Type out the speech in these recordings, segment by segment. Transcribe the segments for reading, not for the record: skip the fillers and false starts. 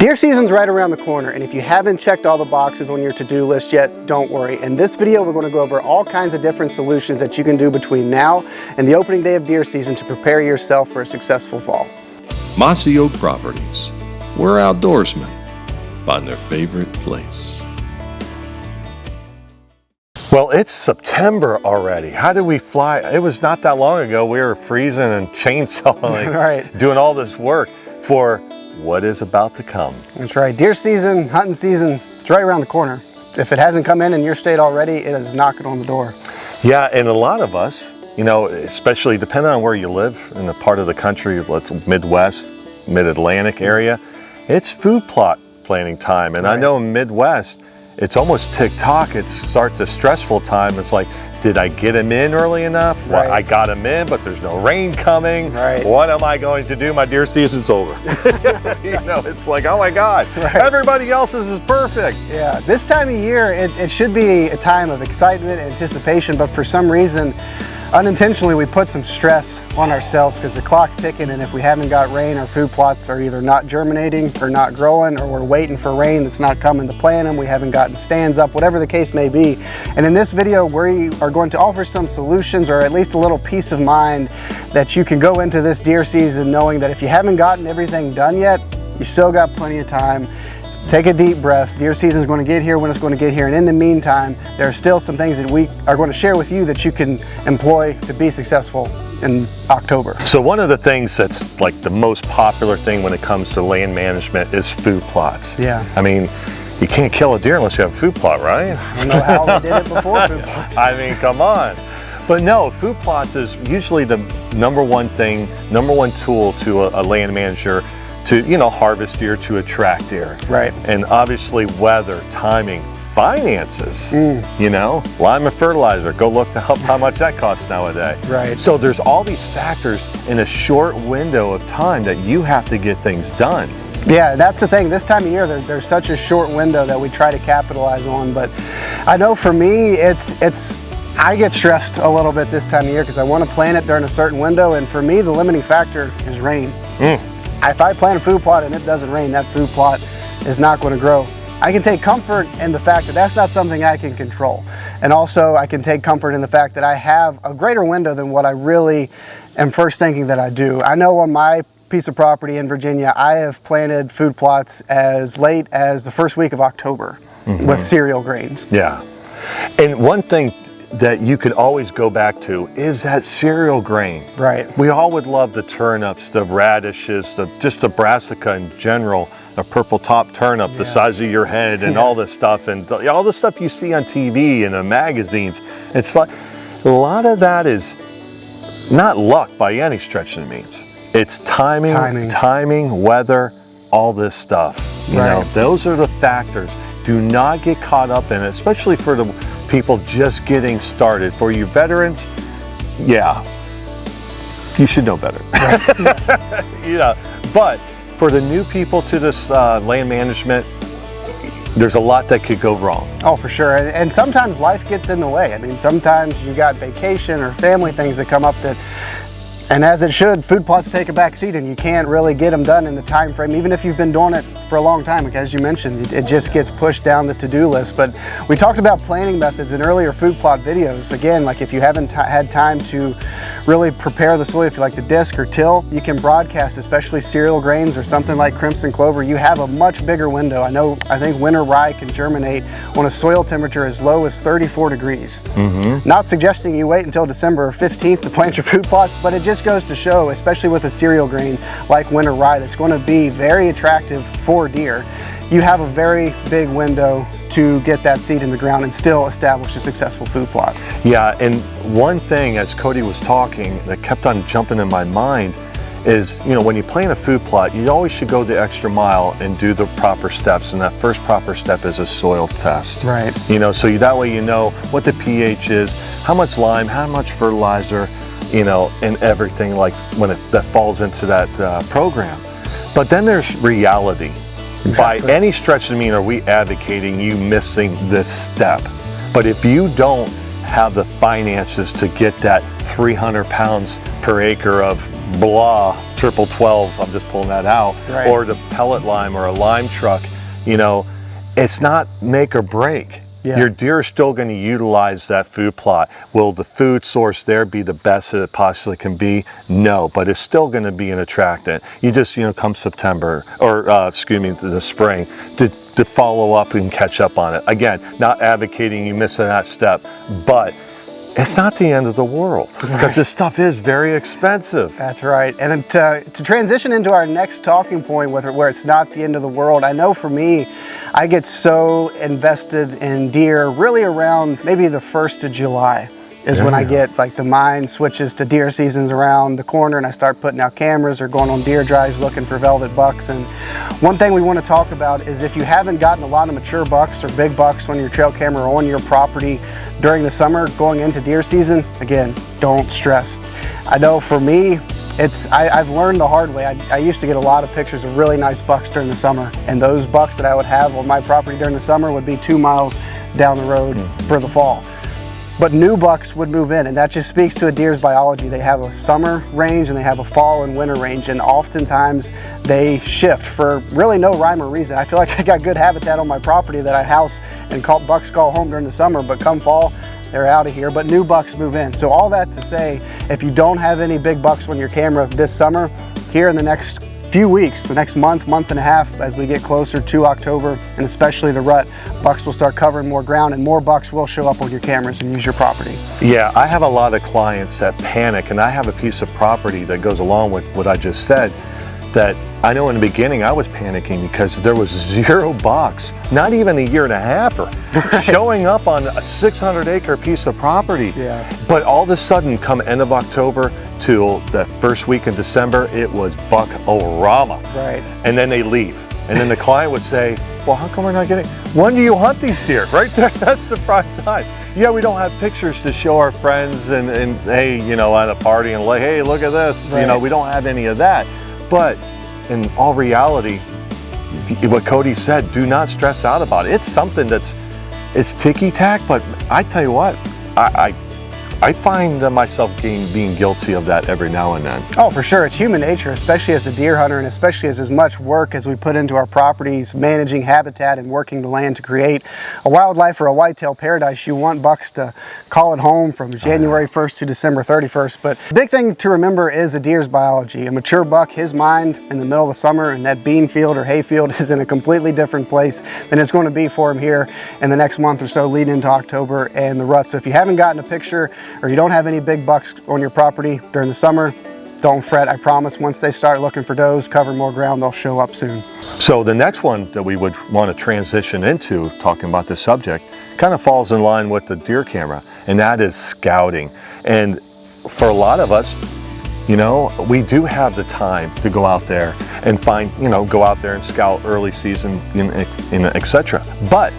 Deer season's right around the corner, and if you haven't checked all the boxes on your to-do list yet, don't worry. In this video, we're going to go over all kinds of different solutions that you can do between now and the opening day of deer season to prepare yourself for a successful fall. Mossy Oak Properties, where outdoorsmen find their favorite place. Well, it's September already. How did we fly? It was not that long ago we were freezing and chainsawing, Right. Doing all this work for what is about to come. That's right. Deer season, hunting season, it's right around the corner. If it hasn't come in your state already, it is knocking on the door. Yeah, and a lot of us, you know, especially depending on where you live in the part of the country, let's Midwest, Mid-Atlantic area, it's food plot planning time. And right. I know in Midwest, it's almost tick-tock. It's start the stressful time. It's like, did I get them in early enough? Right. Well, I got them in, but there's no rain coming. Right. What am I going to do? My deer season's over. You know, it's like, oh my God, right. Everybody else's is perfect. Yeah, this time of year, it should be a time of excitement, anticipation, but for some reason, unintentionally, we put some stress on ourselves because the clock's ticking, and if we haven't got rain, our food plots are either not germinating or not growing, or we're waiting for rain that's not coming to plant them. We haven't gotten stands up, whatever the case may be. And in this video, we are going to offer some solutions, or at least a little peace of mind, that you can go into this deer season knowing that if you haven't gotten everything done yet, you still got plenty of time. Take a deep breath. Deer season is going to get here when it's going to get here. And in the meantime, there are still some things that we are going to share with you that you can employ to be successful in October. So one of the things that's like the most popular thing when it comes to land management is food plots. Yeah. I mean, you can't kill a deer unless you have a food plot, right? I don't know how we did it before food plots. I mean, come on. But no, food plots is usually the number one tool to a land manager to, you know, harvest deer, to attract deer. Right. And obviously weather, timing, finances, you know, lime and fertilizer, go look up how much that costs nowadays. Right. So there's all these factors in a short window of time that you have to get things done. Yeah, that's the thing. This time of year, there's such a short window that we try to capitalize on. But I know for me, I get stressed a little bit this time of year because I want to plant it during a certain window. And for me, the limiting factor is rain. If I plant a food plot and it doesn't rain, that food plot is not going to grow. I can take comfort in the fact that that's not something I can control. And also I can take comfort in the fact that I have a greater window than what I really am first thinking that I do. I know on my piece of property in Virginia, I have planted food plots as late as the first week of October with cereal grains. Yeah. And one thing that you could always go back to is that cereal grain. Right. We all would love the turnips, the radishes, just the brassica in general, the purple top turnip, the size of your head, and all this stuff, and all the stuff you see on TV and in magazines. It's like a lot of that is not luck by any stretch of the means. It's timing, weather, all this stuff. You know, those are the factors. Do not get caught up in it, especially for the people just getting started. For you veterans, yeah, you should know better. You know, but for the new people to this land management, there's a lot that could go wrong. Oh, for sure. And sometimes life gets in the way. I mean, sometimes you got vacation or family things that come up that, and as it should, food plots take a back seat and you can't really get them done in the time frame, even if you've been doing it for a long time. Like as you mentioned, it just gets pushed down the to-do list. But we talked about planting methods in earlier food plot videos. Again, like if you haven't had time to really prepare the soil, if you like to disc or till, you can broadcast, especially cereal grains or something like crimson clover. You have a much bigger window. I think winter rye can germinate on a soil temperature as low as 34 degrees. Not suggesting you wait until December 15th to plant your food plots, but it just goes to show, especially with a cereal grain like winter rye that's going to be very attractive for deer, you have a very big window to get that seed in the ground and still establish a successful food plot. Yeah, and one thing as Cody was talking that kept on jumping in my mind is, you know, when you plant a food plot, you always should go the extra mile and do the proper steps. And that first proper step is a soil test. Right. You know, so that way you know what the pH is, how much lime, how much fertilizer, you know, and everything like when that falls into that program. But then there's reality. Exactly. By any stretch of the mean are we advocating you missing this step. But if you don't have the finances to get that 300 pounds per acre of blah triple 12, I'm just pulling that out, Right. or the pellet lime or a lime truck, you know, it's not make or break. Yeah. Your deer are still going to utilize that food plot. Will the food source there be the best that it possibly can be? No, but it's still going to be an attractant. You just, come September, or the spring, to follow up and catch up on it. Again, not advocating you missing that step, but it's not the end of the world, because this stuff is very expensive. That's right. And to transition into our next talking point, where it's not the end of the world, I know for me, I get so invested in deer really around maybe the 1st of July is when I get, like, the mind switches to deer seasons around the corner, and I start putting out cameras or going on deer drives looking for velvet bucks. And one thing we want to talk about is, if you haven't gotten a lot of mature bucks or big bucks on your trail camera or on your property during the summer going into deer season, again, don't stress. I know for me, I've learned the hard way. I used to get a lot of pictures of really nice bucks during the summer, and those bucks that I would have on my property during the summer would be 2 miles down the road for the fall. But new bucks would move in, and that just speaks to a deer's biology. They have a summer range and they have a fall and winter range, and oftentimes they shift for really no rhyme or reason. I feel like I got good habitat on my property that I house, and bucks call home during the summer, but come fall, they're out of here, but new bucks move in. So all that to say, if you don't have any big bucks on your camera this summer, here in the next few weeks, the next month and a half, as we get closer to October, and especially the rut, bucks will start covering more ground, and more bucks will show up on your cameras and use your property. Yeah, I have a lot of clients that panic, and I have a piece of property that goes along with what I just said, that I know in the beginning I was panicking because there was 0 bucks, not even a year and a half, or showing up on a 600-acre piece of property. Yeah. But all of a sudden, come end of October till the first week in December, it was buck-o-rama. Right. And then they leave. And then the client would say, well, how come we're not getting, when do you hunt these deer? Right there, that's the prime time. Yeah, we don't have pictures to show our friends and hey, at a party and like, hey, look at this. Right. We don't have any of that. But in all reality, what Cody said, do not stress out about it. It's something it's ticky-tack, but I tell you what, I find myself being guilty of that every now and then. Oh, for sure. It's human nature, especially as a deer hunter, and especially as much work as we put into our properties, managing habitat and working the land to create a wildlife or a whitetail paradise. You want bucks to call it home from January 1st to December 31st. But the big thing to remember is a deer's biology. A mature buck, his mind in the middle of the summer in that bean field or hay field is in a completely different place than it's going to be for him here in the next month or so leading into October and the rut. So if you haven't gotten a picture, or you don't have any big bucks on your property during the summer, don't fret. I promise once they start looking for does, cover more ground, they'll show up soon. So the next one that we would want to transition into, talking about this subject, kind of falls in line with the deer camera, and that is scouting. And for a lot of us, we do have the time to go out there and find, go out there and scout early season, etc. But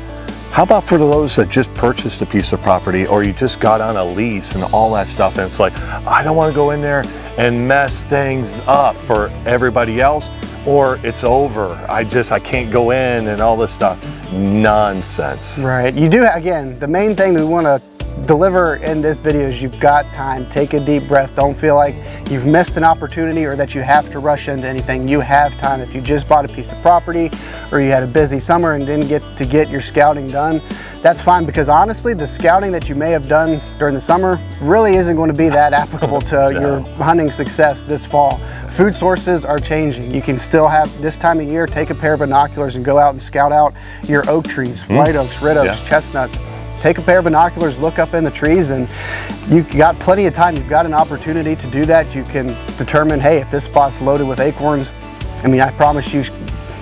how about for those that just purchased a piece of property, or you just got on a lease and all that stuff, and it's like, I don't want to go in there and mess things up for everybody else, or it's over, I can't go in and all this stuff. Nonsense. Right. You do, again, the main thing that we want to deliver in this video is you've got time. Take a deep breath. Don't feel like you've missed an opportunity or that you have to rush into anything. You have time. If you just bought a piece of property, or you had a busy summer and didn't get your scouting done, that's fine, because honestly, the scouting that you may have done during the summer really isn't going to be that applicable to your hunting success this fall. Food sources are changing. You can still have, this time of year, take a pair of binoculars and go out and scout out your oak trees, white oaks, red oaks, chestnuts. Take a pair of binoculars, look up in the trees, and you've got plenty of time. You've got an opportunity to do that. You can determine, hey, if this spot's loaded with acorns, I promise you,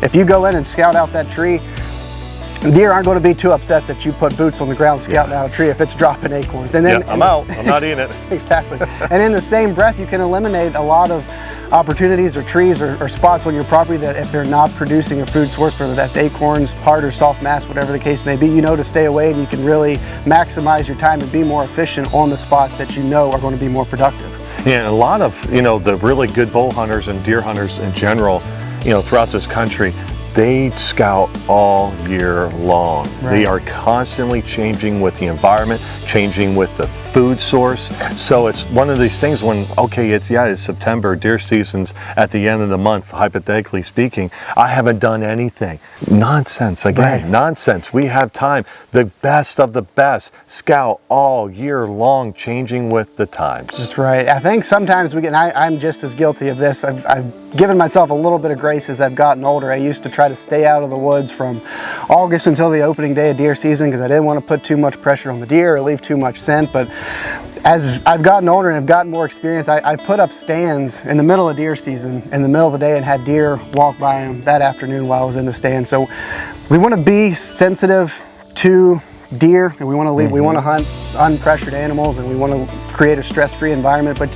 if you go in and scout out that tree, deer aren't going to be too upset that you put boots on the ground scouting out a tree if it's dropping acorns. And then I'm out. I'm not eating it. Exactly. And in the same breath, you can eliminate a lot of opportunities or trees or spots on your property that if they're not producing a food source, whether that's acorns, hard or soft mass, whatever the case may be, to stay away, and you can really maximize your time and be more efficient on the spots that are going to be more productive. Yeah, and a lot of, the really good bow hunters and deer hunters in general, throughout this country, they scout all year long. They are constantly changing with the environment, changing with the food source. So it's one of these things when, okay, it's September, deer season's at the end of the month, hypothetically speaking, I haven't done anything. Nonsense, again, nonsense. We have time. The best of the best scout all year long, changing with the times. That's right. I think sometimes we get, and I'm just as guilty of this, I've given myself a little bit of grace as I've gotten older. I used to try to stay out of the woods from August until the opening day of deer season because I didn't want to put too much pressure on the deer or leave too much scent. But as I've gotten older and have gotten more experience, I put up stands in the middle of deer season, in the middle of the day, and had deer walk by them that afternoon while I was in the stand. So we want to be sensitive to deer, and we want to leave, we want to hunt unpressured animals, and we want to create a stress-free environment. But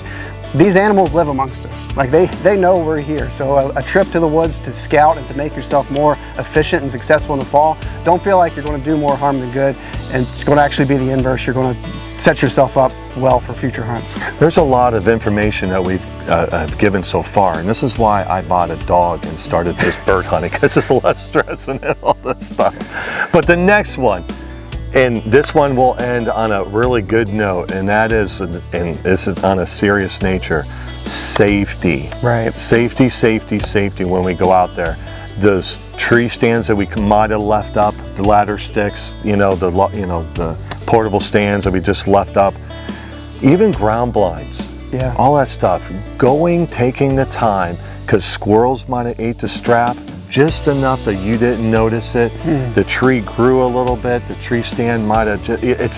these animals live amongst us. Like they know we're here. So a trip to the woods to scout and to make yourself more efficient and successful in the fall, don't feel like you're going to do more harm than good, and it's going to actually be the inverse. You're going to set yourself up well for future hunts. There's a lot of information that we've have given so far, and this is why I bought a dog and started this bird hunting, because there's less stress and all this stuff. But the next one, and this one will end on a really good note, and that is, and this is on a serious nature, safety. Right. Safety, safety, safety when we go out there. Those tree stands that we might have left up, the ladder sticks, the portable stands that we just left up, even ground blinds. Yeah. All that stuff. Taking the time, because squirrels might have ate the strap just enough that you didn't notice it. The tree grew a little bit. The tree stand might have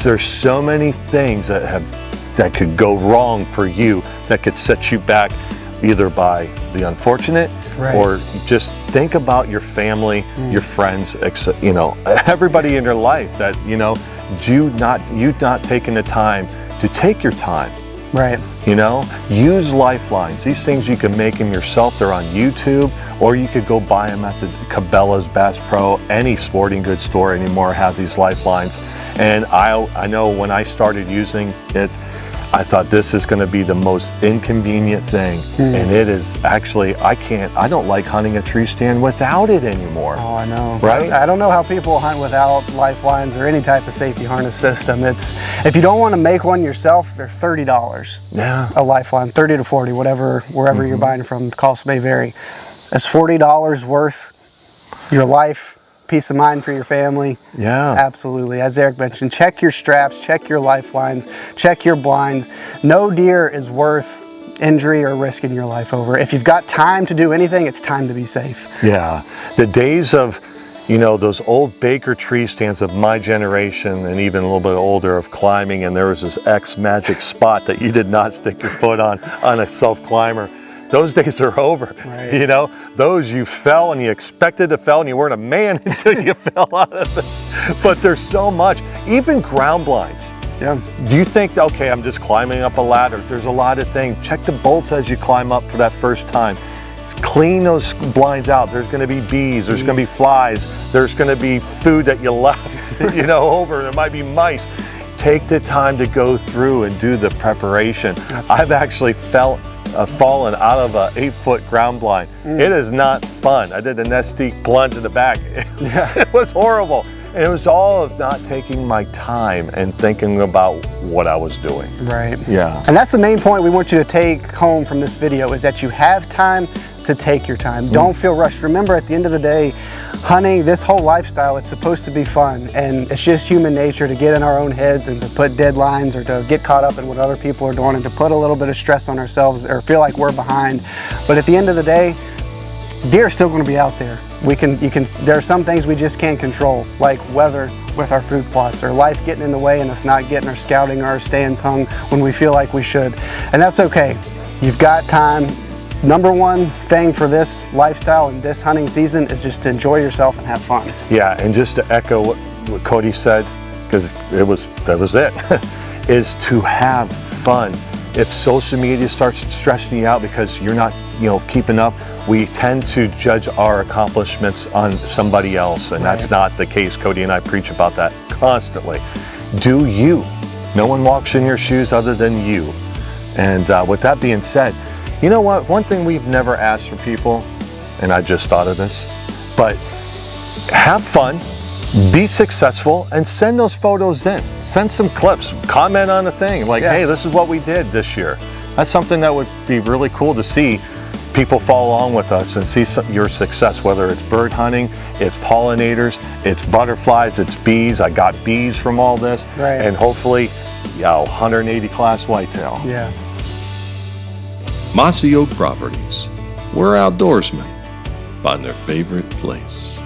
there's so many things that could go wrong for you, that could set you back, either by the unfortunate or just think about your family, your friends, everybody in your life that, you not taking the time to take your time. Right. Use lifelines. These things you can make them yourself. They're on YouTube, or you could go buy them at the Cabela's, Bass Pro, any sporting goods store anymore has these lifelines. And I know when I started using it, I thought this is going to be the most inconvenient thing, and it is actually, I don't like hunting a tree stand without it anymore. Oh, I know. Right? I don't know how people hunt without lifelines or any type of safety harness system. If you don't want to make one yourself, they're $30. Yeah. A lifeline, 30 to 40, wherever you're buying from. The cost may vary. That's $40 worth your life, peace of mind for your family. Yeah. Absolutely. As Eric mentioned, check your straps, check your lifelines, check your blinds. No deer is worth injury or risking your life over. If you've got time to do anything, it's time to be safe. Yeah. The days of, those old Baker tree stands of my generation and even a little bit older of climbing, and there was this X magic spot that you did not stick your foot on a self-climber. Those days are over. Right. Those you fell and you expected to fall and you weren't a man until you fell out of it. But there's so much, even ground blinds. Yeah. Do you think, okay, I'm just climbing up a ladder? There's a lot of things. Check the bolts as you climb up for that first time. Clean those blinds out. There's going to be bees. There's going to be flies. There's going to be food that you left, over. There might be mice. Take the time to go through and do the preparation. Absolutely. I've actually fallen out of a 8-foot ground blind. It is not fun. I did a nesty plunge in the back. It was horrible. And it was all of not taking my time and thinking about what I was doing. Right. Yeah. And that's the main point we want you to take home from this video, is that you have time to take your time. Don't feel rushed. Remember, at the end of the day, hunting, this whole lifestyle, it's supposed to be fun, and it's just human nature to get in our own heads and to put deadlines or to get caught up in what other people are doing and to put a little bit of stress on ourselves or feel like we're behind. But at the end of the day, deer are still going to be out there. There are some things we just can't control, like weather with our food plots, or life getting in the way and us not getting our scouting or our stands hung when we feel like we should. And that's okay. You've got time. Number one thing for this lifestyle and this hunting season is just to enjoy yourself and have fun. Yeah, and just to echo what Cody said, because that was it, is to have fun. If social media starts stressing you out because you're not, keeping up, we tend to judge our accomplishments on somebody else, and that's not the case. Cody and I preach about that constantly. Do you. No one walks in your shoes other than you. And with that being said, you know what? One thing we've never asked for people, and I just thought of this, But have fun, be successful, and send those photos in. Send some clips, comment on the thing, like, hey, this is what we did this year. That's something that would be really cool to see people follow along with us and see your success, whether it's bird hunting, it's pollinators, it's butterflies, it's bees. I got bees from all this, and hopefully, 180 class whitetail. Yeah. Mossy Oak Properties, where outdoorsmen find their favorite place.